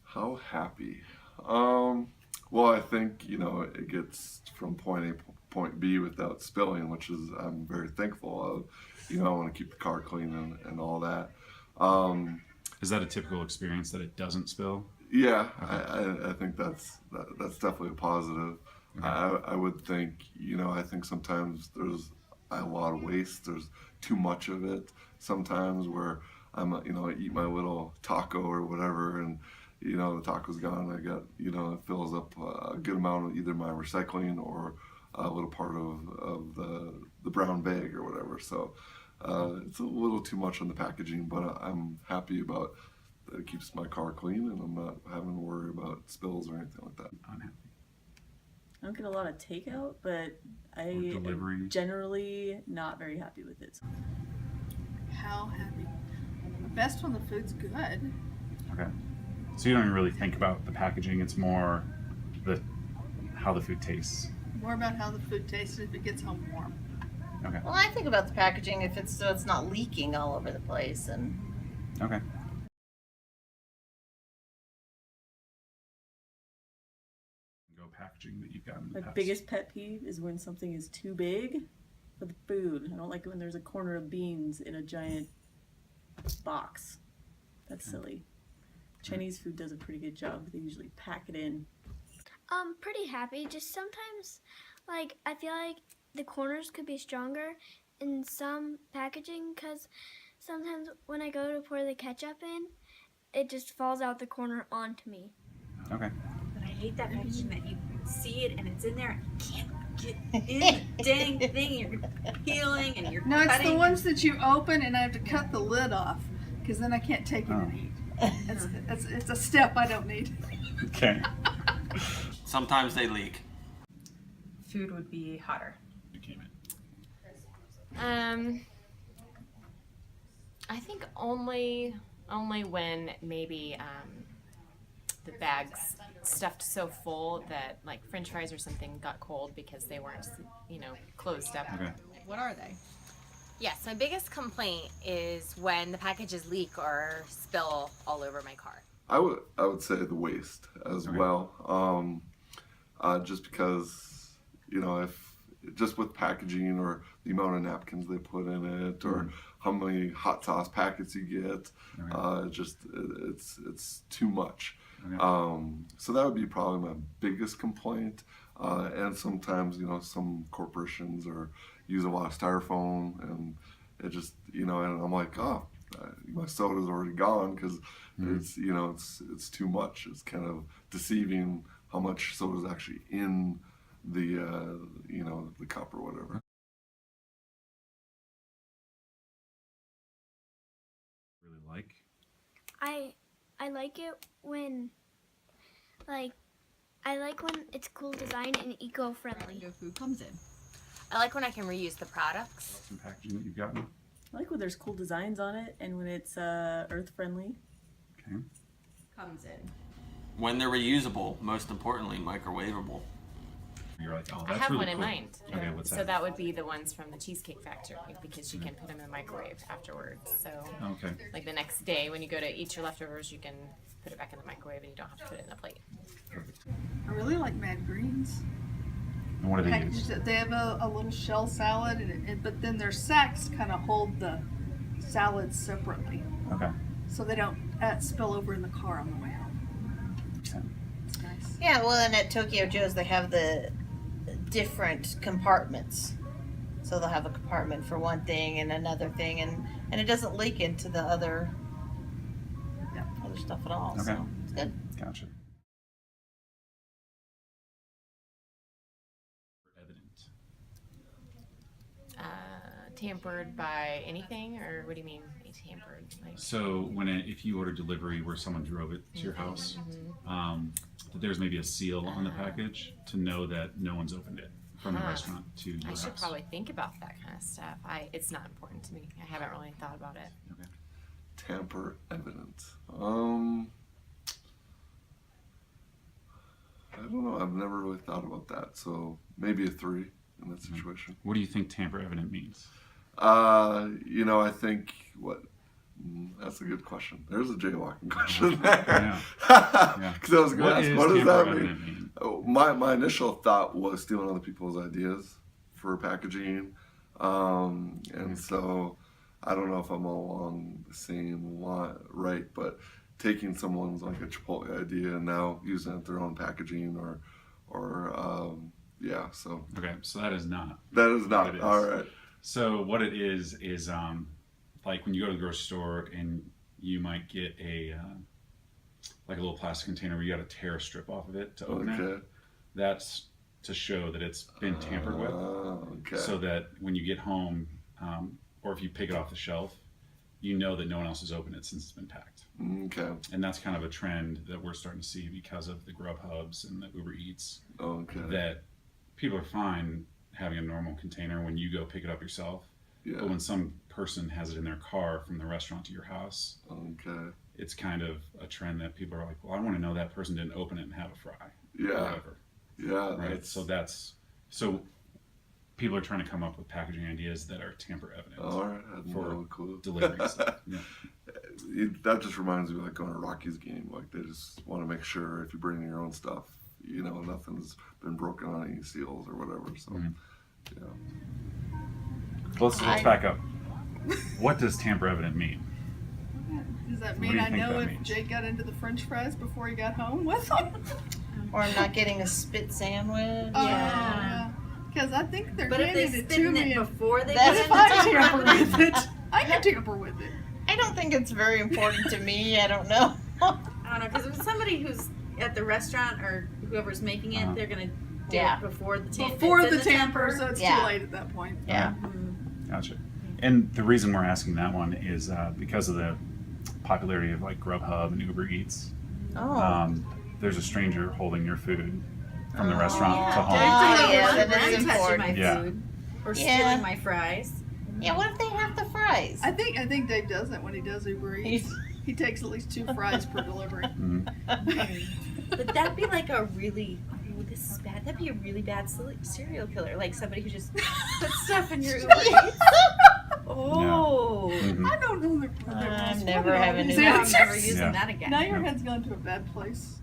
How happy? Well, I think, it gets from point A to point B without spilling, which is I'm very thankful of. I want to keep the car clean and all that. Um, Is that a typical experience that it doesn't spill? yeah, Okay. I think that's definitely a positive. Okay. I would think, I think sometimes there's a lot of waste. There's too much of it sometimes where I eat my little taco or whatever, and the taco's gone. I got, it fills up a good amount of either my recycling or a little part of the brown bag or whatever. So it's a little too much on the packaging, but I'm happy about that. It keeps my car clean, and I'm not having to worry about spills or anything like that. Unhappy. I don't get a lot of takeout, but I Or delivery. am generally not very happy with it. How happy. The best when the food's good. Okay. So you don't even really think about the packaging. It's more how the food tastes. More about how the food tastes if it gets home warm. Okay. Well, I think about the packaging if it's so it's not leaking all over the place and Okay. Go packaging that you've gotten in the My past. biggest pet peeve is when something is too big for the food. I don't like it when there's a corner of beans in a giant box. That's silly. Chinese food does a pretty good job. They usually pack it in. Pretty happy. Just sometimes, like, I feel like the corners could be stronger in some packaging because sometimes when I go to pour the ketchup in, it just falls out the corner onto me. Okay. But I hate that packaging that you see it and it's in there and you can't get in the dang thing. You're peeling and you're No, it's cutting. the ones that you open and I have to cut the lid off because then I can't take it and eat. It's a step I don't need. Okay. Sometimes they leak. Food would be hotter. You came in. I think only when maybe the bags stuffed so full that like French fries or something got cold because they weren't, closed up. Okay. What are they? Yes, my biggest complaint is when the packages leak or spill all over my car. I would say the waste as Okay. well. Just because, if just with packaging or the amount of napkins they put in it or how many hot sauce packets you get, it's too much. Okay. So that would be probably my biggest complaint. And sometimes, some corporations use a lot of styrofoam, and it just, and I'm like, my soda's already gone because it's too much. It's kind of deceiving how much soda's actually in the the cup or whatever. Really like. I like it when, like, I like when it's cool design and eco-friendly. Your food comes in. I like when I can reuse the products. Some packaging that you've gotten. I like when there's cool designs on it and when it's earth friendly. Okay. Comes in. When they're reusable, most importantly, microwavable. You're like, oh, I that's have really one in cool. mind. Okay, what's So that? that would be the ones from the Cheesecake Factory because you can put them in the microwave afterwards. So Okay. like the next day when you go to eat your leftovers, you can put it back in the microwave and you don't have to put it in a plate. Perfect. I really like Mad Greens. And what do they Packages use? that they have a little shell salad, but then their sacks kind of hold the salads separately, Okay. so they don't spill over in the car on the way home. Okay. It's nice. yeah, well, and at Tokyo Joe's they have the different compartments. So they'll have a compartment for one thing and another thing, and it doesn't leak into the other stuff at all. Okay. So it's good. Gotcha. Evident. Tampered by anything, or what do you mean tampered? Like, So if you order delivery where someone drove it to your house, that there's maybe a seal on the package to know that no one's opened it from the restaurant to your I house. should probably think about that kind of stuff. It's not important to me. I haven't really thought about it. Okay. Tamper evident. I don't know. I've never really thought about that. So maybe a 3 in that situation. What do you think tamper evident means? I think That's a good question. There's a jaywalking question there. Yeah. Because I was going to ask, what does tamper that evident mean? Oh, my initial thought was stealing other people's ideas for packaging. And so I don't know if I'm along the same line, right, but taking someone's like a Chipotle idea and now using it their own packaging yeah, so. Okay, so that is not. That is what not, it is. all right. So what it is like when you go to the grocery store and you might get like a little plastic container where you got to tear a strip off of it to open it. That's to show that it's been tampered with. Okay. So that when you get home, or if you pick it off the shelf, you know that no one else has opened it since it's been packed. Okay. And that's kind of a trend that we're starting to see because of the Grubhubs and the Uber Eats. Okay. That people are fine having a normal container when you go pick it up yourself. Yeah. But when some person has it in their car from the restaurant to your house, Okay. it's kind of a trend that people are like, well, I want to know that person didn't open it and have a fry. Yeah. Or whatever. Yeah. Right. So people are trying to come up with packaging ideas that are tamper evident All right. I had for no clue. delivery stuff. Yeah. That just reminds me of like going to a Rockies game. Like they just want to make sure if you bring in your own stuff, you know, nothing's been broken on any seals or whatever. So, yeah. Let's back up. What does tamper evident mean? Does that What mean do you I think know that if means? Jake got into the French fries before he got home with them? Or not getting a spit sandwich. Yeah. Because I think they're But if they handing it spit to in me. it before they That's put What if it in I the tamper with it? I can tamper with it. I don't think it's very important to me. I don't know. I don't know, because if somebody who's at the restaurant or whoever's making it, they're gonna do Yeah. it before the tamper. Before the tamper, so it's Yeah. too late at that point. Yeah. Gotcha. And the reason we're asking that one is because of the popularity of like Grubhub and Uber Eats. Oh. There's a stranger holding your food from the restaurant to yeah. home. Oh, yeah, That that is touching important. my Yeah. food or Yeah. stealing my fries. Yeah, what if they have the fries? I think Dave does that when he does Uber Eats. He takes at least 2 fries per delivery. But that'd be like a really, oh, this is bad. That'd be a really bad serial killer, like somebody who just puts stuff in your Uber Eats. Oh, Mhm. I don't know I'm never having these Uber I'm Eats. never answers. using Yeah. that again. Now your head's gone to a bad place.